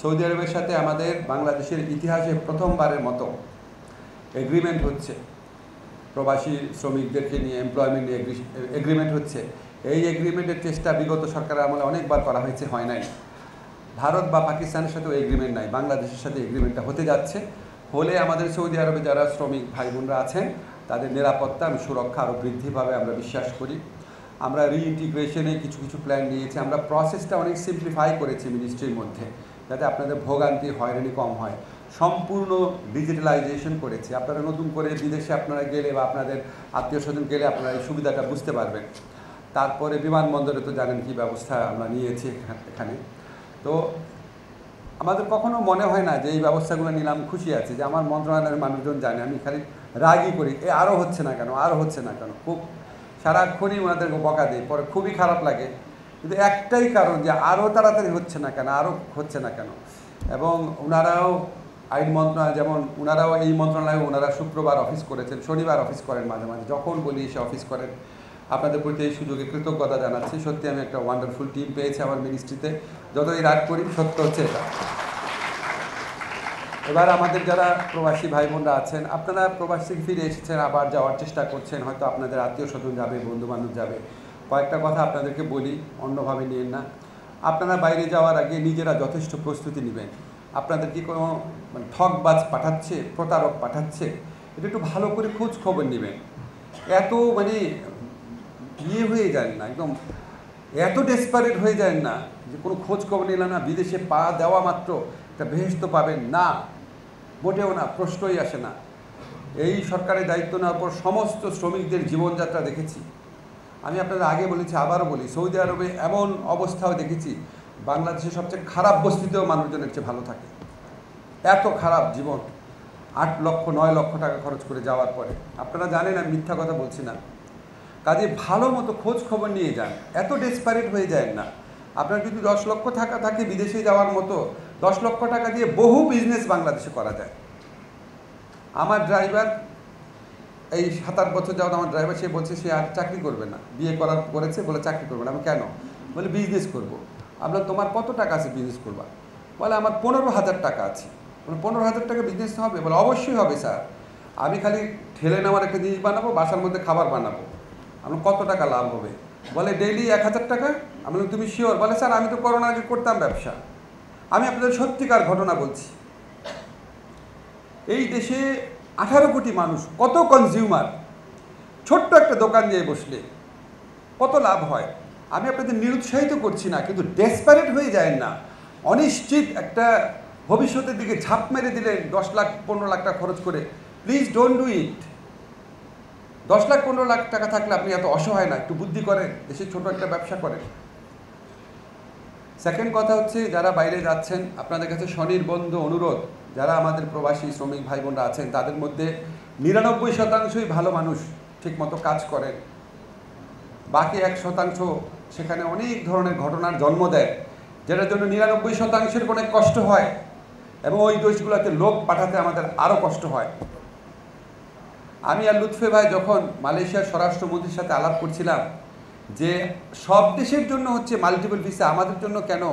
Saudi আরবের সাথে আমাদের বাংলাদেশের ইতিহাসে প্রথমবারের মতো এগ্রিমেন্ট হচ্ছে, প্রবাসী শ্রমিকদেরকে নিয়ে এমপ্লয়মেন্ট নিয়ে এগ্রিমেন্ট হচ্ছে। এই এগ্রিমেন্টের চেষ্টা বিগত সরকারের আমলে অনেকবার করা হয়েছে, হয় নাই। ভারত বা পাকিস্তানের সাথেও এগ্রিমেন্ট নাই, বাংলাদেশের সাথে এগ্রিমেন্টটা হতে যাচ্ছে। হলে আমাদের সৌদি আরবে যারা শ্রমিক ভাই বোনরা আছেন তাদের নিরাপত্তা এবং সুরক্ষা আরও বৃদ্ধি পাবে আমরা বিশ্বাস করি। আমরা রিইন্টিগ্রেশনে কিছু কিছু প্ল্যান নিয়েছি, আমরা প্রসেসটা অনেক সিম্পলিফাই করেছি মিনিস্ট্রির মধ্যে, যাতে আপনাদের ভোগান্তি হয়রানি কম হয়। সম্পূর্ণ ডিজিটালাইজেশন করেছি। আপনারা নতুন করে বিদেশে আপনারা গেলে বা আপনাদের আত্মীয় স্বজন গেলে আপনারা এই সুবিধাটা বুঝতে পারবেন। তারপরে বিমানবন্দরে তো জানেন কী ব্যবস্থা আমরা নিয়েছি এখানে। তো আমাদের কখনো মনে হয় না যে এই ব্যবস্থাগুলো নিলাম খুশি আছি, যে আমার মন্ত্রণালয়ের মানুষজন জানে আমি খালি রাগই করি, আরও হচ্ছে না কেন, আরও হচ্ছে না কেন, খুব সারাক্ষণই ওনাদেরকে বকা দিই, পরে খুবই খারাপ লাগে। কিন্তু একটাই কারণ যে আরও তাড়াতাড়ি হচ্ছে না কেন, আরও হচ্ছে না কেন। এবং ওনারাও আইন মন্ত্রণালয়, যেমন ওনারাও এই মন্ত্রণালয়ে ওনারা শুক্রবার অফিস করেছেন, শনিবার অফিস করেন, মাঝে মাঝে যখন বলি এসে অফিস করেন। আপনাদের প্রতি এই সুযোগে কৃতজ্ঞতা জানাচ্ছি। সত্যি আমি একটা ওয়ান্ডারফুল টিম পেয়েছি আমার মিনিস্ট্রিতে, যতই রাগ করি সত্য হচ্ছে এটা। এবার আমাদের যারা প্রবাসী ভাই বোনরা আছেন, আপনারা প্রবাসী ফিরে এসেছেন, আবার যাওয়ার চেষ্টা করছেন, হয়তো আপনাদের আত্মীয় স্বজন যাবে, বন্ধুবান্ধব যাবে। কয়েকটা কথা আপনাদেরকে বলি, অন্যভাবে নিয়েন না। আপনারা বাইরে যাওয়ার আগে নিজেরা যথেষ্ট প্রস্তুতি নেবেন। আপনাদের কি কোনো ঠকবাজ পাঠাচ্ছে, প্রতারক পাঠাচ্ছে, এটা একটু ভালো করে খোঁজ খবর নেবেন। এত ইয়ে হয়ে যায় না, একদম এত ডেসপারেট হয়ে যায় না যে কোনো খোঁজ খবর নিলাম না, বিদেশে পা দেওয়া মাত্র একটা বেহেশত পাবেন না, মোটেও না, প্রশ্নই আসে না। এই সরকারের দায়িত্ব নেওয়ার পর সমস্ত শ্রমিকদের জীবনযাত্রা দেখেছি। আমি আপনাদের আগে বলেছি, আবারও বলি, সৌদি আরবে এমন অবস্থাও দেখেছি বাংলাদেশের সবচেয়ে খারাপ বস্তিতেও মানুষজনের চেয়ে ভালো থাকে। এত খারাপ জীবন, 8 লক্ষ 9 লক্ষ টাকা খরচ করে যাওয়ার পরে। আপনারা জানেন আমি মিথ্যা কথা বলছি না। কাজে ভালো মতো খোঁজ খবর নিয়ে যান, এত ডেসপারেট হয়ে যায় না। আপনার যদি 10 লক্ষ টাকা থাকে বিদেশে যাওয়ার মতো, 10 লক্ষ টাকা দিয়ে বহু বিজনেস বাংলাদেশে করা যায়। আমার ড্রাইভার এই 7-8 বছর যাওয়া আমার ড্রাইভার, সে বলছে সে আর চাকরি করবে না, বিয়ে করেছে বলে চাকরি করবে না। আমি কেন? বলে বিজনেস করবো। আপনার তোমার কত টাকা আছে বিজনেস করবা? বলে আমার 15,000 টাকা আছে। বলে 15,000 টাকা বিজনেস হবে? বলে অবশ্যই হবে স্যার, আমি খালি ঠেলে নেওয়ার একটা জিনিস বানাবো, বাসার মধ্যে খাবার বানাবো। আমার কত টাকা লাভ হবে? বলে ডেইলি 1,000 টাকা। আমি বলি তুমি শিওর? বলে স্যার আমি তো করোনার আগে করতাম ব্যবসা। আমি আপনাদের সত্যিকার ঘটনা বলছি। এই দেশে 18 কোটি মানুষ, কত কনজিউমার, ছোট্ট একটা দোকান দিয়ে বসলে কত লাভ হয়। আমি আপনাদের নিরুৎসাহিত করছি না, কিন্তু ডেসপারেট হয়ে যায় না। অনিশ্চিত একটা ভবিষ্যতের দিকে ঝাঁপ মেরে দিলেন 10 লাখ 15 লাখ টাকা খরচ করে। Please don't do it. 10 lakh 15 lakh টাকা থাকলে আপনি এত অসহায় না, একটু বুদ্ধি করেন, দেশে ছোট একটা ব্যবসা করেন। সেকেন্ড কথা হচ্ছে, যারা বাইরে যাচ্ছেন আপনাদের কাছে স্বনির্বন্ধ অনুরোধ, যারা আমাদের প্রবাসী শ্রমিক ভাই বোনরা আছেন তাদের মধ্যে 99%ই ভালো মানুষ, ঠিকমতো কাজ করেন। বাকি 1% সেখানে অনেক ধরনের ঘটনার জন্ম দেয়, যেটার জন্য 99%-এর অনেক কষ্ট হয়, এবং ওই দেশগুলোতে লোক পাঠাতে আমাদের আরও কষ্ট হয়। আমি আর লুৎফে ভাই যখন মালয়েশিয়ার স্বরাষ্ট্রমন্ত্রীর সাথে আলাপ করছিলাম যে সব দেশের জন্য হচ্ছে মাল্টিপল ভিসা, আমাদের জন্য কেন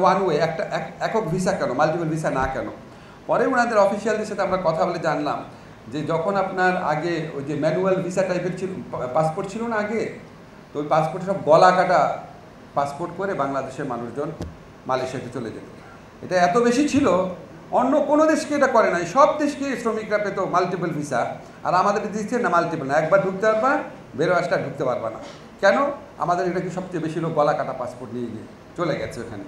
ওয়ান ওয়ে, একটা একক ভিসা কেন, মাল্টিপল ভিসা না কেন? পরে ওনাদের অফিসিয়ালদের সাথে আমরা কথা বলে জানলাম যে যখন আপনার আগে ওই যে ম্যানুয়াল ভিসা টাইপের ছিল, পাসপোর্ট ছিল না আগে, তো ওই পাসপোর্টে সব গলা কাটা পাসপোর্ট করে বাংলাদেশের মানুষজন মালয়েশিয়াতে চলে যেত। এটা এত বেশি ছিল, অন্য কোনো দেশকে এটা করে নাই, সব দেশকে শ্রমিকরা পেত মাল্টিপল ভিসা। আর আমাদের দিচ্ছে না মাল্টিপল না, একবার ঢুকতে পারবা, বেরো আসটা ঢুকতে পারবা না। কেন? আমাদের এটা কি সবচেয়ে বেশি লোক গলা কাটা পাসপোর্ট নিয়ে গিয়ে চলে গেছে ওখানে।